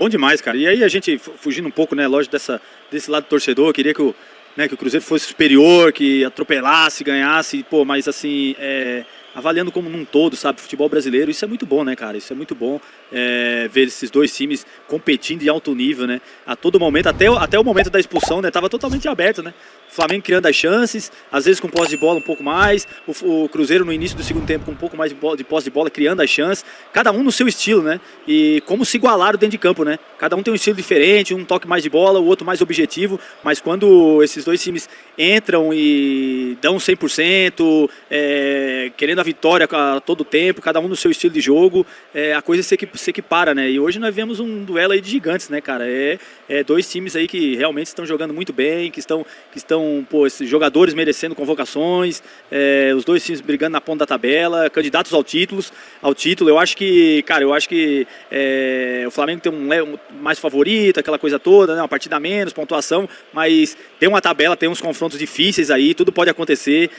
Bom demais, cara. E aí a gente, fugindo um pouco, né, lógico, desse lado do torcedor, queria que que o Cruzeiro fosse superior, que atropelasse, ganhasse, pô, mas assim, avaliando como num todo, sabe, futebol brasileiro, isso é muito bom, né, cara, isso é muito bom, ver esses dois times competindo em alto nível, né, a todo momento, até o momento da expulsão, né, tava totalmente aberto, né, o Flamengo criando as chances, às vezes com posse de bola um pouco mais, o Cruzeiro no início do segundo tempo com um pouco mais de posse de bola, criando as chances, cada um no seu estilo, né, e como se igualaram dentro de campo, né, cada um tem um estilo diferente, um toque mais de bola, o outro mais objetivo, mas quando esses dois times entram e dão 100%, querendo a vitória a todo tempo, cada um no seu estilo de jogo, a coisa se equipara, né? E hoje nós vemos um duelo aí de gigantes, né, cara? Dois times aí que realmente estão jogando muito bem, que estão pô, esses jogadores merecendo convocações, os dois times brigando na ponta da tabela, candidatos ao título. Eu acho que, cara, o Flamengo tem um mais favorito, aquela coisa toda, né? Uma partida a menos, pontuação, mas tem uma tabela, tem uns confrontos difíceis aí, tudo pode acontecer.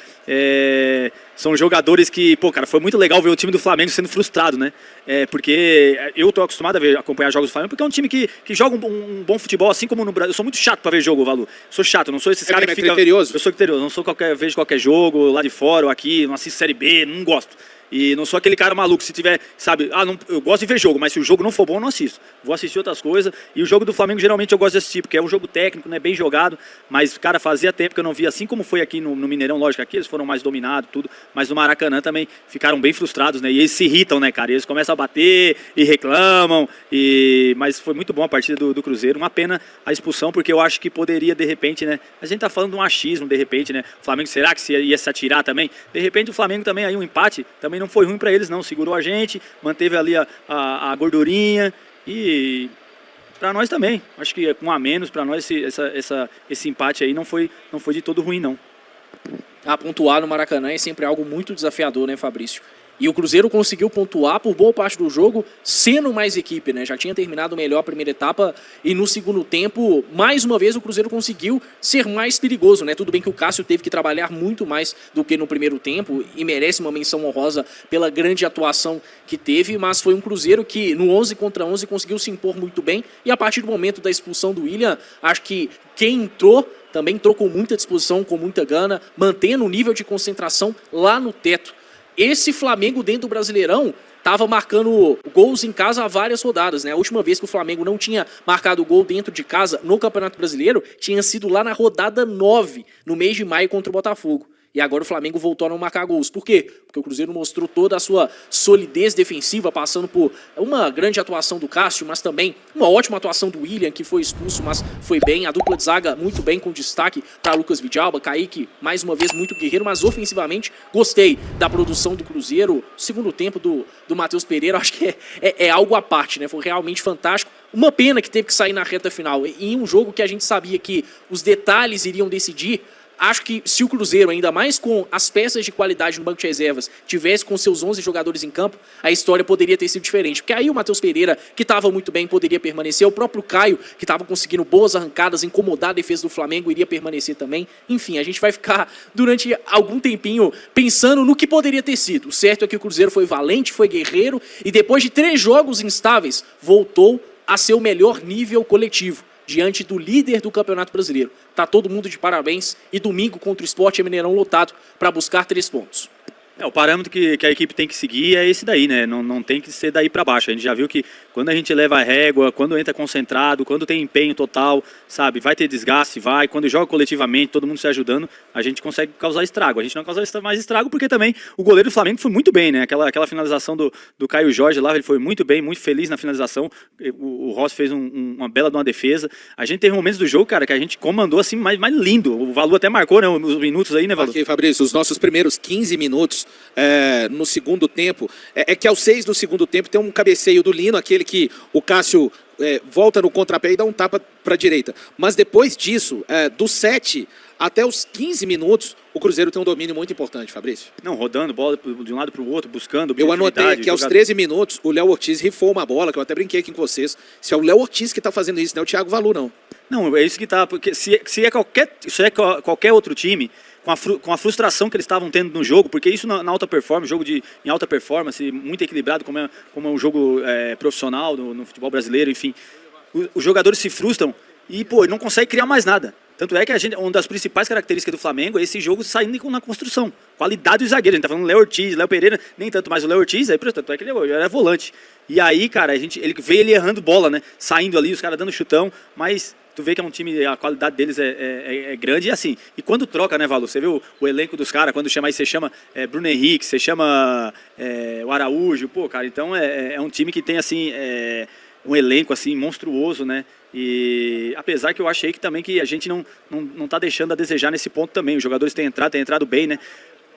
São jogadores que, pô, cara, foi muito legal ver o time do Flamengo sendo frustrado, né? Porque eu tô acostumado a acompanhar jogos do Flamengo, porque é um time que joga um bom futebol, assim como no Brasil. Eu sou muito chato pra ver jogo, Valu. Sou chato, não sou esses caras que ficam... criterioso? Eu sou criterioso, não sou vejo qualquer jogo lá de fora ou aqui, não assisto Série B, não gosto. E não sou aquele cara maluco, se tiver, sabe, eu gosto de ver jogo, mas se o jogo não for bom, eu não assisto. Vou assistir outras coisas. E o jogo do Flamengo, geralmente, eu gosto de assistir, porque é um jogo técnico, né, bem jogado. Mas, cara, fazia tempo que eu não via, assim como foi aqui no Mineirão, lógico, aqui eles foram mais dominados, tudo. Mas no Maracanã também ficaram bem frustrados, né? E eles se irritam, né, cara? E eles começam a bater e reclamam. Mas foi muito bom a partida do Cruzeiro. Uma pena a expulsão, porque eu acho que poderia, de repente, né? A gente tá falando de um achismo, de repente, né? O Flamengo, será que ia se atirar também? De repente, o Flamengo também, aí um empate, também não foi ruim pra eles, não. Segurou a gente, manteve ali a gordurinha e para nós também. Acho que com um a menos, para nós esse empate aí não foi de todo ruim, não. Pontuar no Maracanã é sempre algo muito desafiador, né, Fabrício? E o Cruzeiro conseguiu pontuar por boa parte do jogo, sendo mais equipe, né? Já tinha terminado melhor a primeira etapa e no segundo tempo, mais uma vez, o Cruzeiro conseguiu ser mais perigoso, né? Tudo bem que o Cássio teve que trabalhar muito mais do que no primeiro tempo e merece uma menção honrosa pela grande atuação que teve, mas foi um Cruzeiro que no 11 contra 11 conseguiu se impor muito bem e a partir do momento da expulsão do William, acho que quem entrou também entrou com muita disposição, com muita gana, mantendo o nível de concentração lá no teto. Esse Flamengo dentro do Brasileirão estava marcando gols em casa há várias rodadas, né? A última vez que o Flamengo não tinha marcado gol dentro de casa no Campeonato Brasileiro tinha sido lá na rodada 9, no mês de maio contra o Botafogo. E agora o Flamengo voltou a não marcar gols. Por quê? Porque o Cruzeiro mostrou toda a sua solidez defensiva, passando por uma grande atuação do Cássio, mas também uma ótima atuação do William, que foi expulso, mas foi bem. A dupla de zaga muito bem, com destaque para Lucas Vidalba. Kaique, mais uma vez, muito guerreiro, mas ofensivamente gostei da produção do Cruzeiro. Segundo tempo do Matheus Pereira, acho que é algo à parte, né? Foi realmente fantástico. Uma pena que teve que sair na reta final. E em um jogo que a gente sabia que os detalhes iriam decidir, acho que se o Cruzeiro, ainda mais com as peças de qualidade no banco de reservas, tivesse com seus 11 jogadores em campo, a história poderia ter sido diferente. Porque aí o Matheus Pereira, que estava muito bem, poderia permanecer. O próprio Caio, que estava conseguindo boas arrancadas, incomodar a defesa do Flamengo, iria permanecer também. Enfim, a gente vai ficar durante algum tempinho pensando no que poderia ter sido. O certo é que o Cruzeiro foi valente, foi guerreiro e depois de 3 jogos instáveis, voltou a seu melhor nível coletivo diante do líder do Campeonato Brasileiro. Tá todo mundo de parabéns e domingo contra o Sport é Mineirão lotado para buscar 3 pontos. O parâmetro que a equipe tem que seguir é esse daí, né? Não tem que ser daí para baixo. A gente já viu que quando a gente leva a régua, quando entra concentrado, quando tem empenho total, sabe? Vai ter desgaste, vai. Quando joga coletivamente, todo mundo se ajudando, a gente consegue causar estrago. A gente não causa mais estrago porque também o goleiro do Flamengo foi muito bem, né? Aquela finalização do Caio Jorge lá, ele foi muito bem, muito feliz na finalização. O Rossi fez uma bela de uma defesa. A gente teve momentos do jogo, cara, que a gente comandou assim, mais lindo. O Valu até marcou, né? Os minutos aí, né, Valu? Aqui, Fabrício, os nossos primeiros 15 minutos no segundo tempo, que aos 6 do segundo tempo tem um cabeceio do Lino, aquele que o Cássio volta no contrapé e dá um tapa para a direita. Mas depois disso, dos 7 até os 15 minutos, o Cruzeiro tem um domínio muito importante, Fabrício. Não, rodando bola de um lado para o outro, buscando. Eu anotei que aos 13 minutos, o Léo Ortiz rifou uma bola, que eu até brinquei aqui com vocês. Se é o Léo Ortiz que está fazendo isso, não é o Thiago Valu, não. Não, é isso que tá, porque se é qualquer outro time, com a frustração que eles estavam tendo no jogo, porque isso na alta performance, jogo em alta performance, muito equilibrado, como é um jogo profissional no futebol brasileiro, enfim. os jogadores se frustram e, pô, não consegue criar mais nada. Tanto é que uma das principais características do Flamengo é esse jogo saindo na construção. Qualidade dos zagueiros. A gente tá falando Léo Ortiz, Léo Pereira, nem tanto mais o Léo Ortiz, aí, tanto é que ele era volante. E aí, cara, ele veio ele errando bola, né? Saindo ali, os caras dando chutão, mas tu vê que é um time, a qualidade deles é grande. E assim, e quando troca, né, Valu? Você vê o elenco dos caras, quando chama aí, você chama Bruno Henrique, você chama o Araújo, pô, cara, então é um time que tem, assim, um elenco, assim, monstruoso, né? E apesar que eu achei que também que a gente não tá deixando a desejar nesse ponto também. Os jogadores têm entrado bem, né?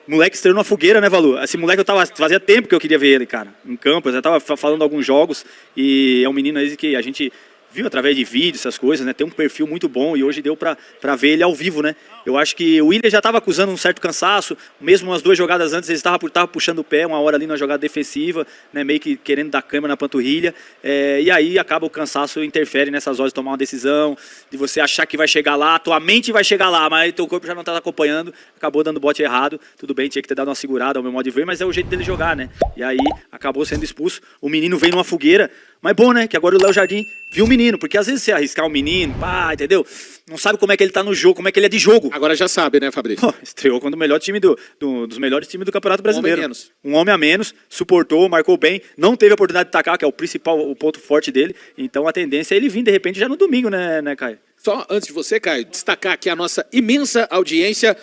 Moleque estreou numa fogueira, né, Valu? Esse moleque fazia tempo que eu queria ver ele, cara, em campo. Eu já tava falando alguns jogos e é um menino aí que a gente viu através de vídeos, essas coisas, né? Tem um perfil muito bom e hoje deu pra ver ele ao vivo, né? Eu acho que o Willian já estava acusando um certo cansaço, mesmo umas 2 jogadas antes ele estava puxando o pé, uma hora ali na jogada defensiva, né? Meio que querendo dar câmera na panturrilha, e aí acaba o cansaço, interfere nessas horas de tomar uma decisão, de você achar que vai chegar lá, tua mente vai chegar lá, mas teu corpo já não está acompanhando, acabou dando bote errado, tudo bem, tinha que ter dado uma segurada ao meu modo de ver, mas é o jeito dele jogar, né? E aí acabou sendo expulso, o menino veio numa fogueira, mas bom, né? Que agora o Léo Jardim viu o menino, porque às vezes você arriscar o menino, pá, entendeu? Não sabe como é que ele tá no jogo, como é que ele é de jogo. Agora já sabe, né, Fabrício? Pô, estreou contra o melhor time dos melhores times do Campeonato Brasileiro. Um homem a menos, suportou, marcou bem, não teve a oportunidade de atacar, que é o principal, o ponto forte dele. Então a tendência é ele vir de repente já no domingo, né, Caio? Só antes de você, Caio, destacar aqui a nossa imensa audiência.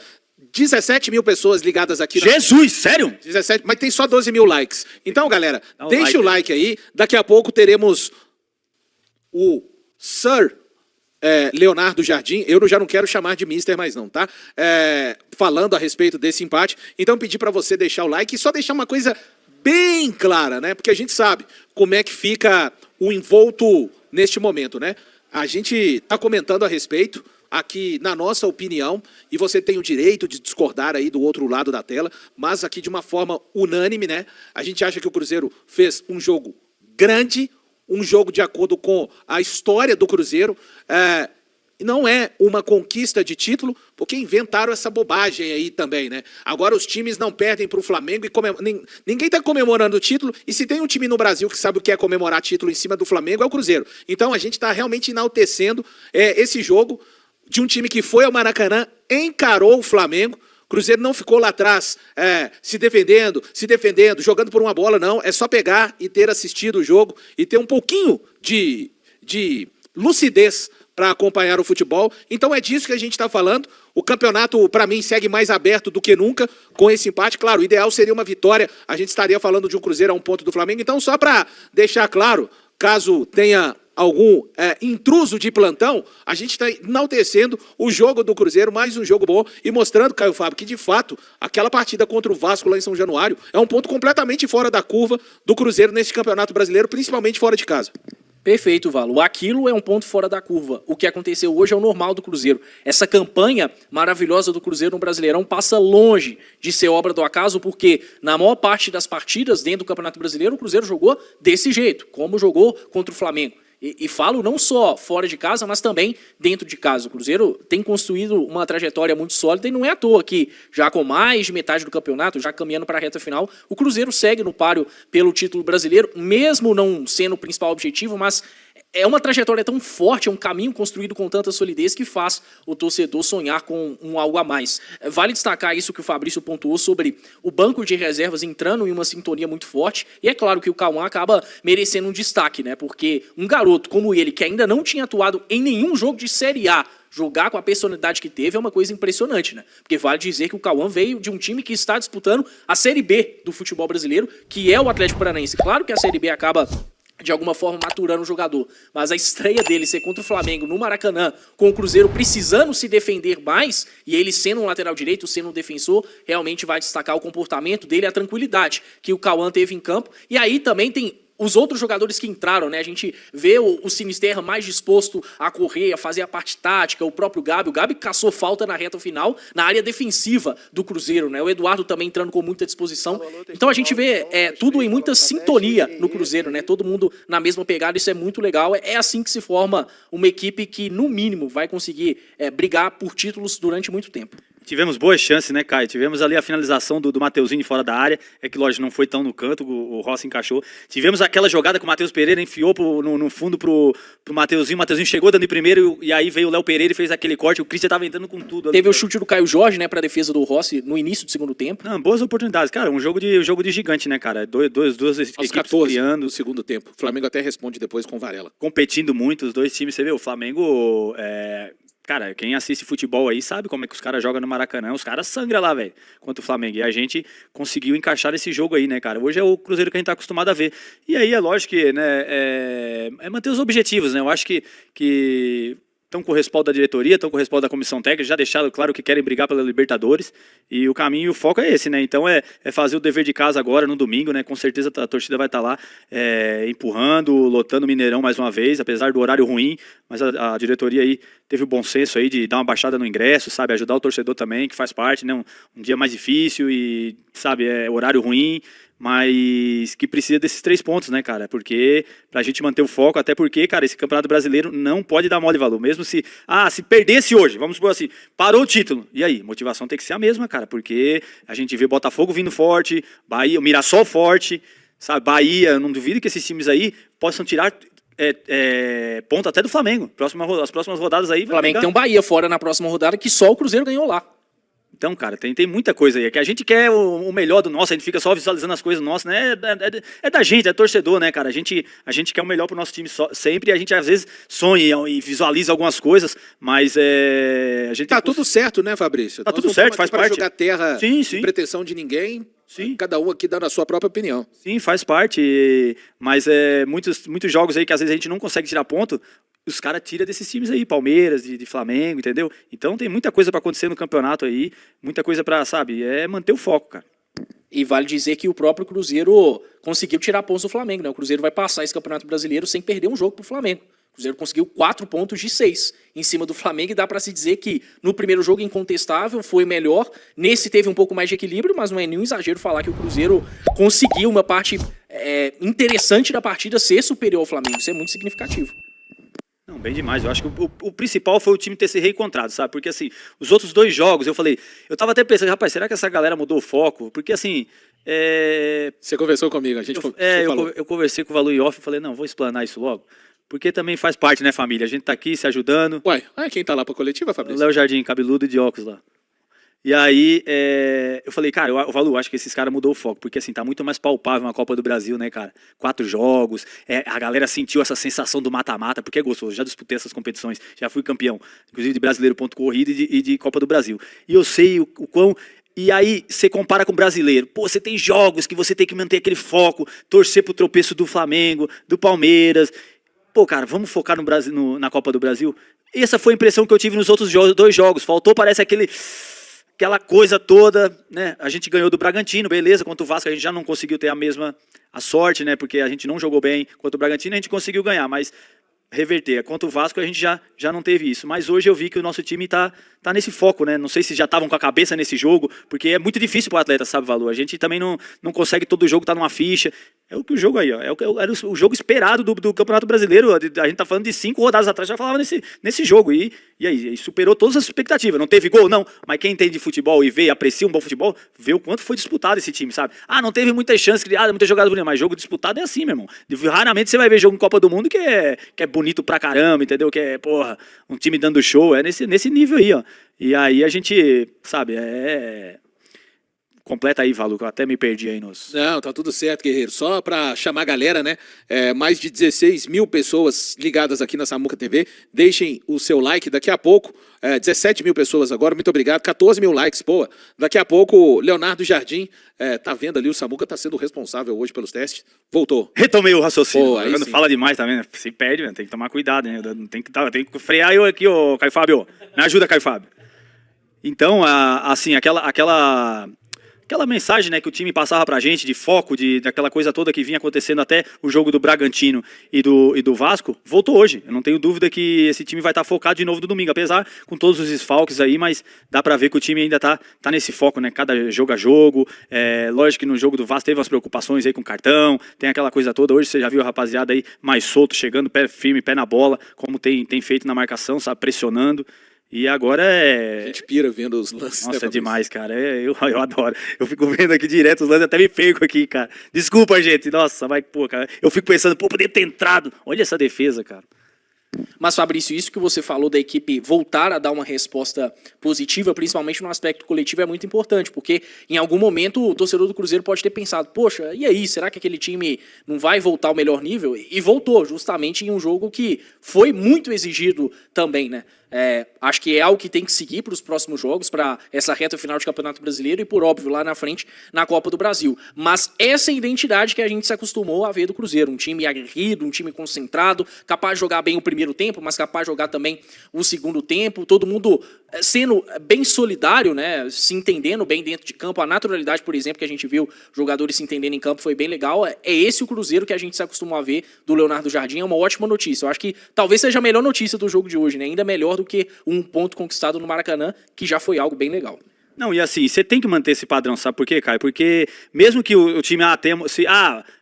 17 mil pessoas ligadas aqui. Jesus, sério? 17, mas tem só 12 mil likes. Então, galera, deixa o like né? aí. Daqui a pouco teremos o Sir Leonardo Jardim. Eu já não quero chamar de Mister mais não, tá? Falando a respeito desse empate. Então, pedir para você deixar o like e só deixar uma coisa bem clara, né? Porque a gente sabe como é que fica o envolto neste momento, né? A gente está comentando a respeito aqui na nossa opinião, e você tem o direito de discordar aí do outro lado da tela, mas aqui de uma forma unânime, né? A gente acha que o Cruzeiro fez um jogo grande, um jogo de acordo com a história do Cruzeiro, não é uma conquista de título, porque inventaram essa bobagem aí também, né? Agora os times não perdem para o Flamengo e ninguém está comemorando o título, e se tem um time no Brasil que sabe o que é comemorar título em cima do Flamengo, é o Cruzeiro. Então a gente está realmente enaltecendo esse jogo de um time que foi ao Maracanã, encarou o Flamengo. Cruzeiro não ficou lá atrás se defendendo, jogando por uma bola, não. É só pegar e ter assistido o jogo e ter um pouquinho de lucidez para acompanhar o futebol. Então é disso que a gente está falando. O campeonato, para mim, segue mais aberto do que nunca com esse empate. Claro, o ideal seria uma vitória. A gente estaria falando de um Cruzeiro a 1 ponto do Flamengo. Então, só para deixar claro, caso tenha algum intruso de plantão, a gente está enaltecendo o jogo do Cruzeiro, mais um jogo bom, e mostrando, Caio Fábio, que de fato, aquela partida contra o Vasco lá em São Januário é um ponto completamente fora da curva do Cruzeiro nesse Campeonato Brasileiro, principalmente fora de casa. Perfeito, Valo. Aquilo é um ponto fora da curva. O que aconteceu hoje é o normal do Cruzeiro. Essa campanha maravilhosa do Cruzeiro no Brasileirão passa longe de ser obra do acaso, porque na maior parte das partidas dentro do Campeonato Brasileiro, o Cruzeiro jogou desse jeito, como jogou contra o Flamengo. E falo não só fora de casa, mas também dentro de casa. O Cruzeiro tem construído uma trajetória muito sólida e não é à toa que, já com mais de metade do campeonato, já caminhando para a reta final, o Cruzeiro segue no páreo pelo título brasileiro, mesmo não sendo o principal objetivo, mas é uma trajetória tão forte, é um caminho construído com tanta solidez que faz o torcedor sonhar com um algo a mais. Vale destacar isso que o Fabrício pontuou sobre o banco de reservas entrando em uma sintonia muito forte, e é claro que o Cauã acaba merecendo um destaque, né? Porque um garoto como ele, que ainda não tinha atuado em nenhum jogo de Série A, jogar com a personalidade que teve é uma coisa impressionante, né? Porque vale dizer que o Cauã veio de um time que está disputando a Série B do futebol brasileiro, que é o Atlético Paranaense. Claro que a Série B acaba de alguma forma maturando o jogador, mas a estreia dele ser contra o Flamengo no Maracanã, com o Cruzeiro precisando se defender mais, e ele sendo um lateral direito, sendo um defensor, realmente vai destacar o comportamento dele, a tranquilidade que o Cauã teve em campo. E aí também tem os outros jogadores que entraram, né? A gente vê o Sinisterra mais disposto a correr, a fazer a parte tática, o próprio Gabi. O Gabi caçou falta na reta final, na área defensiva do Cruzeiro, né? O Eduardo também entrando com muita disposição. Então a gente vê tudo em muita sintonia no Cruzeiro, né? Todo mundo na mesma pegada, isso é muito legal. É assim que se forma uma equipe que, no mínimo, vai conseguir brigar por títulos durante muito tempo. Tivemos boas chances, né, Caio? Tivemos ali a finalização do Mateuzinho fora da área. É que, lógico, não foi tão no canto, o Rossi encaixou. Tivemos aquela jogada que o Matheus Pereira enfiou no fundo pro Mateuzinho. O Mateuzinho chegou dando em primeiro e aí veio o Léo Pereira e fez aquele corte. O Christian tava entrando com tudo. Teve o chute do Caio Jorge, né, pra defesa do Rossi no início do segundo tempo. Não, boas oportunidades. Cara, um jogo de gigante, né, cara? Duas equipes 14 criando. no segundo tempo. O Flamengo até responde depois com o Varela. Competindo muito, os dois times. Você vê, o Flamengo... Cara, quem assiste futebol aí sabe como é que os caras jogam no Maracanã. Os caras sangram lá, velho, contra o Flamengo. E a gente conseguiu encaixar nesse jogo aí, né, cara? Hoje é o Cruzeiro que a gente tá acostumado a ver. E aí é lógico que, né, é manter os objetivos, né? Eu acho que estão com o respaldo da diretoria, estão com o respaldo da comissão técnica, já deixaram claro que querem brigar pela Libertadores, e o caminho e o foco é esse, né? Então é fazer o dever de casa agora no domingo, né? Com certeza a torcida vai estar lá empurrando, lotando o Mineirão mais uma vez, apesar do horário ruim, mas a diretoria aí teve o bom senso aí de dar uma baixada no ingresso, sabe? Ajudar o torcedor também, que faz parte, né? Um dia mais difícil e, sabe, horário ruim, mas que precisa desses 3 pontos, né, cara? Porque pra gente manter o foco, até porque, cara, esse Campeonato Brasileiro não pode dar mole valor. Mesmo se perdesse hoje, vamos supor assim, parou o título. E aí? Motivação tem que ser a mesma, cara, porque a gente vê Botafogo vindo forte, Bahia, o Mirassol forte, sabe? Bahia, eu não duvido que esses times aí possam tirar ponto até do Flamengo. As próximas rodadas aí... O Flamengo tem um Bahia fora na próxima rodada que só o Cruzeiro ganhou lá. Então, cara, tem muita coisa aí. É que a gente quer o melhor do nosso, a gente fica só visualizando as coisas nossas, né? É da gente, é torcedor, né, cara? A gente quer o melhor pro nosso time sempre, e a gente às vezes sonha e visualiza algumas coisas, mas a gente... Tá tudo certo, né, Fabrício? Tá tudo certo, faz parte. Não jogar terra sim. sem pretensão de ninguém, sim. Cada um aqui dando a sua própria opinião. Sim, faz parte, mas muitos jogos aí que às vezes a gente não consegue tirar ponto, os caras tiram desses times aí, Palmeiras, de Flamengo, entendeu? Então tem muita coisa para acontecer no campeonato aí, muita coisa para, sabe, manter o foco, cara. E vale dizer que o próprio Cruzeiro conseguiu tirar pontos do Flamengo, né? O Cruzeiro vai passar esse Campeonato Brasileiro sem perder um jogo pro Flamengo. O Cruzeiro conseguiu 4 pontos de 6 em cima do Flamengo e dá para se dizer que no primeiro jogo incontestável foi melhor, nesse teve um pouco mais de equilíbrio, mas não é nenhum exagero falar que o Cruzeiro conseguiu uma parte interessante da partida ser superior ao Flamengo. Isso é muito significativo. Não, bem demais. Eu acho que o principal foi o time ter se reencontrado, sabe? Porque, assim, os outros 2 jogos, eu tava até pensando, rapaz, será que essa galera mudou o foco? Porque, assim... Você conversou comigo, a gente eu conversei com o Valu e off e falei, não, vou explanar isso logo. Porque também faz parte, né, família? A gente tá aqui se ajudando. Ué, quem tá lá pra coletiva, Fabrício? O Léo Jardim, cabeludo e de óculos lá. E aí, eu falei, cara, o Valu, acho que esses caras mudou o foco, porque assim, tá muito mais palpável uma Copa do Brasil, né, cara? 4 jogos, a galera sentiu essa sensação do mata-mata, porque é gostoso, já disputei essas competições, já fui campeão, inclusive de brasileiro ponto corrida e de Copa do Brasil. E eu sei o quão... E aí, você compara com o brasileiro. Pô, você tem jogos que você tem que manter aquele foco, torcer pro tropeço do Flamengo, do Palmeiras. Pô, cara, vamos focar no Brasil, na Copa do Brasil? Essa foi a impressão que eu tive nos outros 2 jogos. Faltou, parece aquela coisa toda, né? A gente ganhou do Bragantino, beleza, contra o Vasco a gente já não conseguiu ter a sorte, né? Porque a gente não jogou bem contra o Bragantino, a gente conseguiu ganhar, mas reverter. Contra o Vasco a gente já não teve isso. Mas hoje eu vi que o nosso time tá nesse foco, né? Não sei se já estavam com a cabeça nesse jogo, porque é muito difícil para o atleta, sabe, Valor? A gente também não consegue todo jogo estar numa ficha. É o que o jogo aí, ó. Era o jogo esperado do Campeonato Brasileiro. A gente tá falando de 5 rodadas atrás, já falava nesse jogo. E aí, superou todas as expectativas. Não teve gol, não. Mas quem entende de futebol e vê e aprecia um bom futebol, vê o quanto foi disputado esse time, sabe? Não teve muitas chances criadas, muitas jogadas bonitas, mas jogo disputado é assim, meu irmão. Raramente você vai ver jogo em Copa do Mundo que é bonito pra caramba, entendeu? Que é, porra, um time dando show. É nesse nível aí, ó. E aí a gente, sabe, completa aí, Valu, que eu até me perdi aí nos... Não, tá tudo certo, guerreiro. Só pra chamar a galera, né? Mais de 16 mil pessoas ligadas aqui na Samuca TV. Deixem o seu like daqui a pouco. 17 mil pessoas agora, muito obrigado. 14 mil likes, pô. Daqui a pouco, Leonardo Jardim, tá vendo ali, o Samuca tá sendo responsável hoje pelos testes. Voltou. Retomei o raciocínio. Pô, Quando sim. Fala demais também, né? Se perde, né? Tem que tomar cuidado, né? Tem que frear eu aqui, ô Caio Fábio. Me ajuda, Caio Fábio. Então, assim, aquela mensagem, né, que o time passava pra gente de foco, daquela coisa toda que vinha acontecendo até o jogo do Bragantino e do Vasco, voltou hoje. Eu não tenho dúvida que esse time vai estar focado de novo no domingo, apesar com todos os desfalques aí, mas dá pra ver que o time ainda tá nesse foco, né, cada jogo a jogo. Lógico que no jogo do Vasco teve umas preocupações aí com cartão, tem aquela coisa toda. Hoje você já viu a rapaziada aí mais solto, chegando, pé firme, pé na bola, como tem feito na marcação, sabe, pressionando. E agora A é... gente pira vendo os lances. né, Nossa, é Fabrício? demais, cara. Eu adoro. Eu fico vendo aqui direto os lances, até me perco aqui, cara. Desculpa, gente. Nossa, vai, pô, cara. Eu fico pensando, pô, poderia ter entrado. Olha essa defesa, cara. Mas, Fabrício, isso que você falou da equipe voltar a dar uma resposta positiva, principalmente no aspecto coletivo, é muito importante, porque em algum momento o torcedor do Cruzeiro pode ter pensado, poxa, e aí, será que aquele time não vai voltar ao melhor nível? E voltou, justamente em um jogo que foi muito exigido também, né? Acho que é algo que tem que seguir para os próximos jogos, para essa reta final de Campeonato Brasileiro e, por óbvio, lá na frente, na Copa do Brasil. Mas essa é a identidade que a gente se acostumou a ver do Cruzeiro. Um time aguerrido, um time concentrado, capaz de jogar bem o primeiro tempo, mas capaz de jogar também o segundo tempo. Todo mundo sendo bem solidário, né? Se entendendo bem dentro de campo. A naturalidade, por exemplo, que a gente viu jogadores se entendendo em campo foi bem legal. É esse o Cruzeiro que a gente se acostumou a ver do Leonardo Jardim. É uma ótima notícia. Eu acho que talvez seja a melhor notícia do jogo de hoje, né? Ainda melhor do que um ponto conquistado no Maracanã, que já foi algo bem legal. Não, e assim, você tem que manter esse padrão, sabe por quê, Caio? Porque mesmo que o time,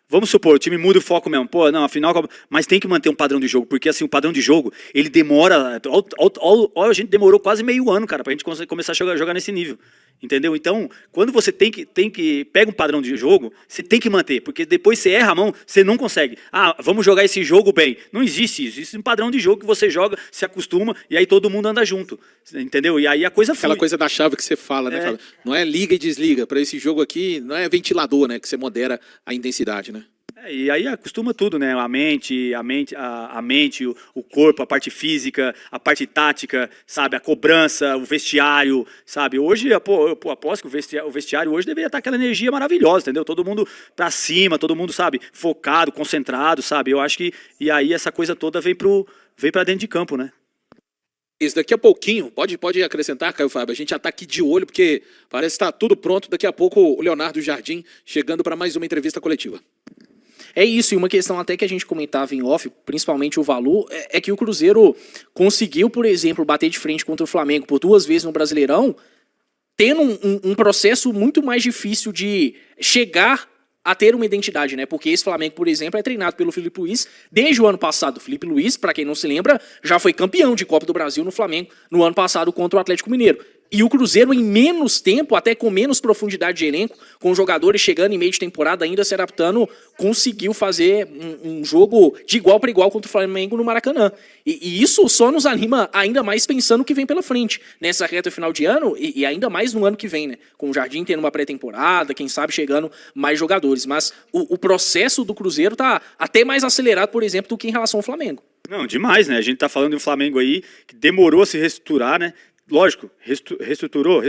vamos supor, o time muda o foco mesmo, pô, não, afinal, mas tem que manter um padrão de jogo, porque assim, o padrão de jogo, ele demora, a gente demorou quase meio ano, cara, pra gente começar a jogar nesse nível, entendeu? Então, quando você pega um padrão de jogo, você tem que manter, porque depois você erra a mão, você não consegue. Ah, vamos jogar esse jogo bem. Não existe isso, existe um padrão de jogo que você joga, se acostuma, e aí todo mundo anda junto, entendeu? E aí a coisa flui. Aquela coisa da chave que você fala, né? Fala, não é liga e desliga. Para esse jogo aqui, não é ventilador, né? Que você modera a intensidade, né? E aí acostuma tudo, né? A mente, o corpo, a parte física, a parte tática, sabe? A cobrança, o vestiário, sabe? Hoje, eu aposto que o vestiário hoje deveria estar aquela energia maravilhosa, entendeu? Todo mundo pra cima, todo mundo, sabe? Focado, concentrado, sabe? Eu acho que... E aí essa coisa toda vem pra dentro de campo, né? Isso daqui a pouquinho, pode acrescentar, Caio Fábio, a gente já está aqui de olho, porque parece que está tudo pronto. Daqui a pouco o Leonardo Jardim chegando para mais uma entrevista coletiva. É isso, e uma questão até que a gente comentava em off, principalmente o Valu, é que o Cruzeiro conseguiu, por exemplo, bater de frente contra o Flamengo por 2 vezes no Brasileirão, tendo um processo muito mais difícil de chegar a ter uma identidade, né? Porque esse Flamengo, por exemplo, é treinado pelo Felipe Luiz desde o ano passado. O Felipe Luiz, para quem não se lembra, já foi campeão de Copa do Brasil no Flamengo no ano passado contra o Atlético Mineiro. E o Cruzeiro, em menos tempo, até com menos profundidade de elenco, com jogadores chegando em meio de temporada, ainda se adaptando, conseguiu fazer um jogo de igual para igual contra o Flamengo no Maracanã. E isso só nos anima ainda mais pensando o que vem pela frente, nessa reta final de ano, e ainda mais no ano que vem, né? Com o Jardim tendo uma pré-temporada, quem sabe chegando mais jogadores. Mas o processo do Cruzeiro está até mais acelerado, por exemplo, do que em relação ao Flamengo. Não, demais, né? A gente tá falando de um Flamengo aí que demorou a se reestruturar, né? Lógico, reestruturou,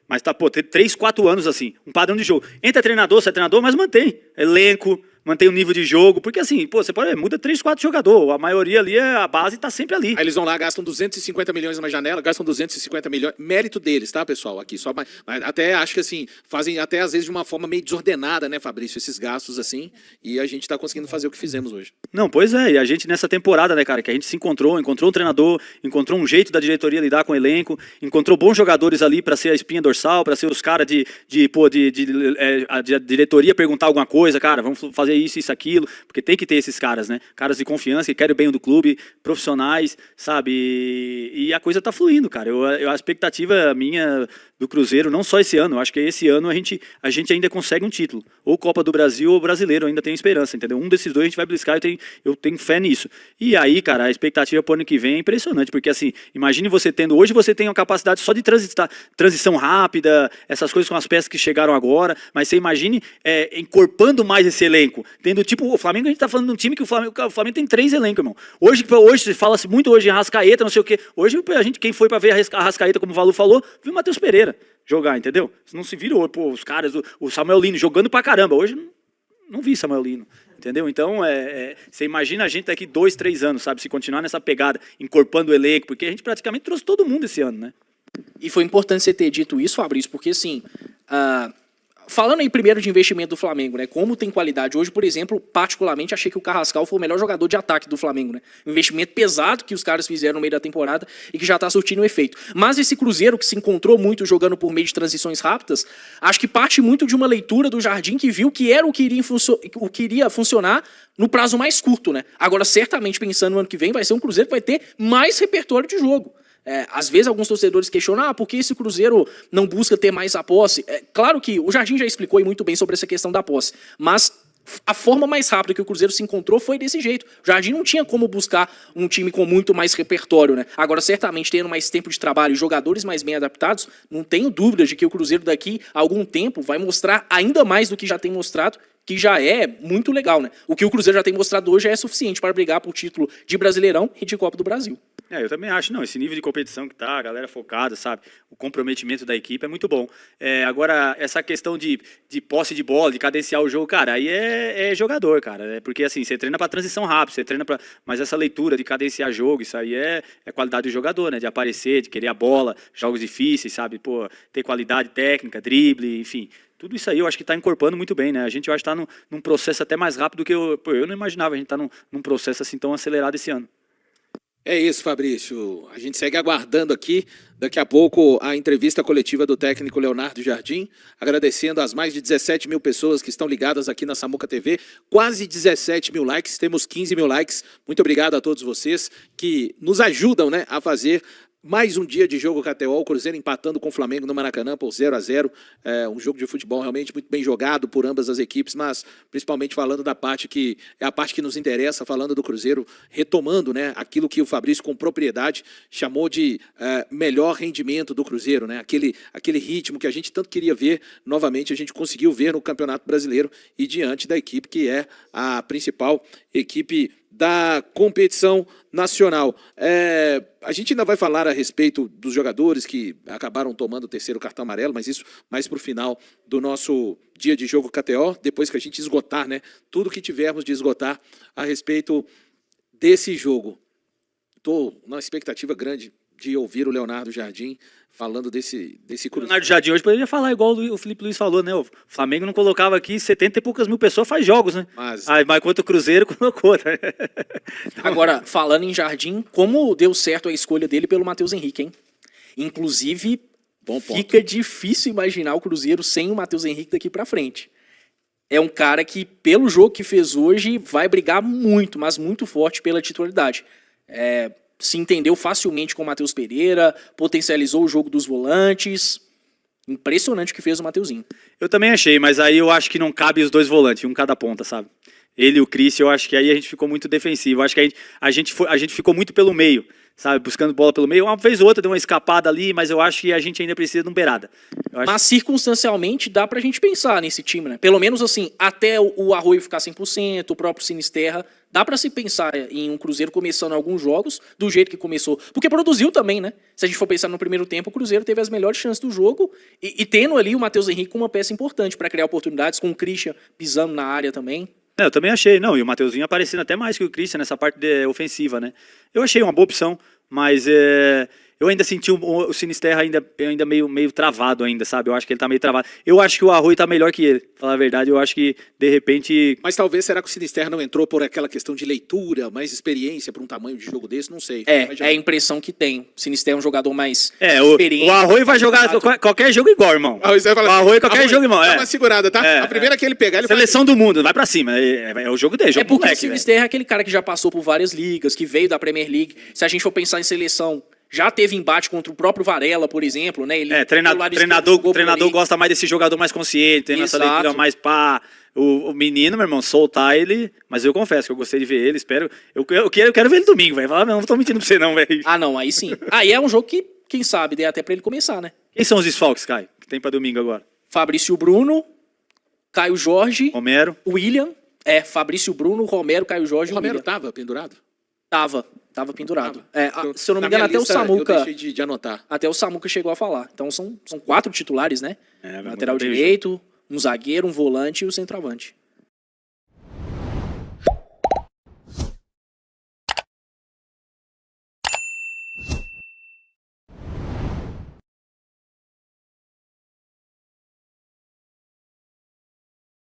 mas tá, pô, tem 3, 4 anos assim, um padrão de jogo. Entra treinador, sai treinador, mas mantém elenco, mantém o nível de jogo, porque assim, pô, você pode, muda 3, 4 jogadores, a maioria ali, a base tá sempre ali. Aí eles vão lá, gastam 250 milhões na janela, gastam 250 milhões, mérito deles, tá, pessoal, aqui, só, mas até acho que assim, fazem até às vezes de uma forma meio desordenada, né, Fabrício, esses gastos assim, e a gente tá conseguindo fazer o que fizemos hoje. Não, pois é, e a gente nessa temporada, né, cara, que a gente se encontrou um treinador, encontrou um jeito da diretoria lidar com o elenco, encontrou bons jogadores ali para ser a espinha dorsal, para ser os caras a diretoria perguntar alguma coisa, cara, vamos fazer isso, aquilo, porque tem que ter esses caras, né, caras de confiança, que querem o bem do clube, profissionais, sabe, e a coisa tá fluindo, cara, a expectativa minha do Cruzeiro, não só esse ano, eu acho que esse ano a gente ainda consegue um título, ou Copa do Brasil ou Brasileiro, eu ainda tenho esperança, entendeu? Um desses dois a gente vai beliscar, eu tenho fé nisso. E aí, cara, a expectativa pro ano que vem é impressionante, porque assim, imagine hoje você tem uma capacidade só de transição rápida, essas coisas com as peças que chegaram agora, mas você imagine encorpando mais esse elenco, tendo tipo, o Flamengo, a gente tá falando de um time que o Flamengo tem 3 elencos, irmão. Hoje se fala-se muito hoje em Arrascaeta, não sei o quê, hoje quem foi pra ver a Arrascaeta, como o Valu falou, viu o Matheus Pereira jogar, entendeu? Não se virou, pô, os caras, o Samuel Lino jogando pra caramba, hoje não vi Samuel Lino, entendeu? Então, você imagina a gente daqui 2, 3 anos, sabe, se continuar nessa pegada, encorpando o elenco, porque a gente praticamente trouxe todo mundo esse ano, né? E foi importante você ter dito isso, Fabrício, porque assim, falando aí primeiro de investimento do Flamengo, né? Como tem qualidade. Hoje, por exemplo, particularmente, achei que o Carrascal foi o melhor jogador de ataque do Flamengo, né? Um investimento pesado que os caras fizeram no meio da temporada e que já está surtindo efeito. Mas esse Cruzeiro, que se encontrou muito jogando por meio de transições rápidas, acho que parte muito de uma leitura do Jardim que viu que era o que iria funcionar no prazo mais curto, né? Agora, certamente, pensando no ano que vem, vai ser um Cruzeiro que vai ter mais repertório de jogo. Às vezes alguns torcedores questionam, por que esse Cruzeiro não busca ter mais a posse? Claro que o Jardim já explicou muito bem sobre essa questão da posse, mas a forma mais rápida que o Cruzeiro se encontrou foi desse jeito. O Jardim não tinha como buscar um time com muito mais repertório, né? Agora, certamente, tendo mais tempo de trabalho e jogadores mais bem adaptados, não tenho dúvidas de que o Cruzeiro daqui a algum tempo vai mostrar ainda mais do que já tem mostrado, que já é muito legal, né? O que o Cruzeiro já tem mostrado hoje é suficiente para brigar por título de Brasileirão e de Copa do Brasil. Eu também acho, não, esse nível de competição que tá, a galera focada, sabe, o comprometimento da equipe é muito bom. Agora, essa questão de posse de bola, de cadenciar o jogo, cara, aí é jogador, cara, porque assim, você treina para transição rápida, você treina para, mas essa leitura de cadenciar jogo, isso aí é qualidade do jogador, né, de aparecer, de querer a bola, jogos difíceis, sabe, pô, ter qualidade técnica, drible, enfim. Tudo isso aí eu acho que está incorporando muito bem, né? A gente, eu acho que está num processo até mais rápido do que eu não imaginava a gente estar num processo assim tão acelerado esse ano. É isso, Fabrício. A gente segue aguardando aqui, daqui a pouco, a entrevista coletiva do técnico Leonardo Jardim, agradecendo as mais de 17 mil pessoas que estão ligadas aqui na Samuca TV, quase 17 mil likes, temos 15 mil likes. Muito obrigado a todos vocês que nos ajudam, né, a fazer mais um dia de jogo KTO, o Cruzeiro empatando com o Flamengo no Maracanã por 0-0. Um jogo de futebol realmente muito bem jogado por ambas as equipes, mas principalmente falando da parte que é a parte que nos interessa, falando do Cruzeiro, retomando, né, aquilo que o Fabrício com propriedade chamou de melhor rendimento do Cruzeiro, né, aquele ritmo que a gente tanto queria ver novamente, a gente conseguiu ver no Campeonato Brasileiro e diante da equipe que é a principal equipe da competição nacional. A gente ainda vai falar a respeito dos jogadores que acabaram tomando o terceiro cartão amarelo, mas isso mais para o final do nosso dia de jogo KTO, depois que a gente esgotar, né, tudo que tivermos de esgotar a respeito desse jogo. Estou numa expectativa grande de ouvir o Leonardo Jardim falando desse Cruzeiro. O Leonardo Jardim hoje poderia falar igual o Felipe Luiz falou, né? O Flamengo não colocava aqui 70 e poucas mil pessoas faz jogos, né? Mas quanto o Cruzeiro colocou, né? Agora, falando em Jardim, como deu certo a escolha dele pelo Matheus Henrique, hein? Inclusive, fica difícil imaginar o Cruzeiro sem o Matheus Henrique daqui pra frente. É um cara que, pelo jogo que fez hoje, vai brigar muito, mas muito forte pela titularidade. Se entendeu facilmente com o Matheus Pereira, potencializou o jogo dos volantes. Impressionante o que fez o Mateuzinho. Eu também achei, mas aí eu acho que não cabe os dois volantes, um cada ponta, sabe? Ele e o Christian, eu acho que aí a gente ficou muito defensivo. Eu acho que a gente ficou muito pelo meio, sabe? Buscando bola pelo meio. Uma vez ou outra deu uma escapada ali, mas eu acho que a gente ainda precisa de um beirada. Mas circunstancialmente dá pra gente pensar nesse time, né? Pelo menos assim, até o Arroio ficar 100%, o próprio Sinisterra, dá pra se pensar em um Cruzeiro começando alguns jogos do jeito que começou. Porque produziu também, né? Se a gente for pensar no primeiro tempo, o Cruzeiro teve as melhores chances do jogo e tendo ali o Matheus Henrique com uma peça importante pra criar oportunidades, com o Christian pisando na área também. Eu também achei, não, e o Mateuzinho aparecendo até mais que o Christian nessa parte ofensiva, né? Eu achei uma boa opção, mas eu ainda senti o Sinisterra ainda meio travado ainda, sabe? Eu acho que ele tá meio travado. Eu acho que o Arroio tá melhor que ele, pra falar a verdade. Eu acho que, de repente... Mas talvez, será que o Sinisterra não entrou por aquela questão de leitura, mais experiência para um tamanho de jogo desse? Não sei. É a impressão que tem. O Sinisterra é um jogador mais experiente. O Arroio vai jogar qualquer jogo igual, irmão. O Arroio qualquer jogo igual. Dá uma segurada, tá? A primeira que ele pegar, ele Seleção do mundo, vai pra cima. É o jogo dele, jogo porque moleque, o Sinisterra é aquele cara que já passou por várias ligas, que veio da Premier League. Se a gente for pensar em seleção... Já teve embate contra o próprio Varela, por exemplo, né? Ele treinador gosta mais desse jogador mais consciente, tem essa leitura mais pá. O menino, meu irmão, soltar ele... Mas eu confesso que eu gostei de ver ele, espero... Eu quero ver ele domingo, velho. Não tô mentindo pra você não, velho. Não, aí sim. Aí é um jogo que, quem sabe, dê até pra ele começar, né? Quem são os desfalques, Caio, que tem pra domingo agora? Fabrício Bruno, Caio Jorge... Romero. William. Fabrício Bruno, Romero, Caio Jorge e Romero William. Tava pendurado? Tava pendurado. Se eu não me engano, até o Samuca... Eu deixei de anotar. Até o Samuca chegou a falar. Então são 4 titulares, né? Lateral direito, um zagueiro, um volante e o centroavante.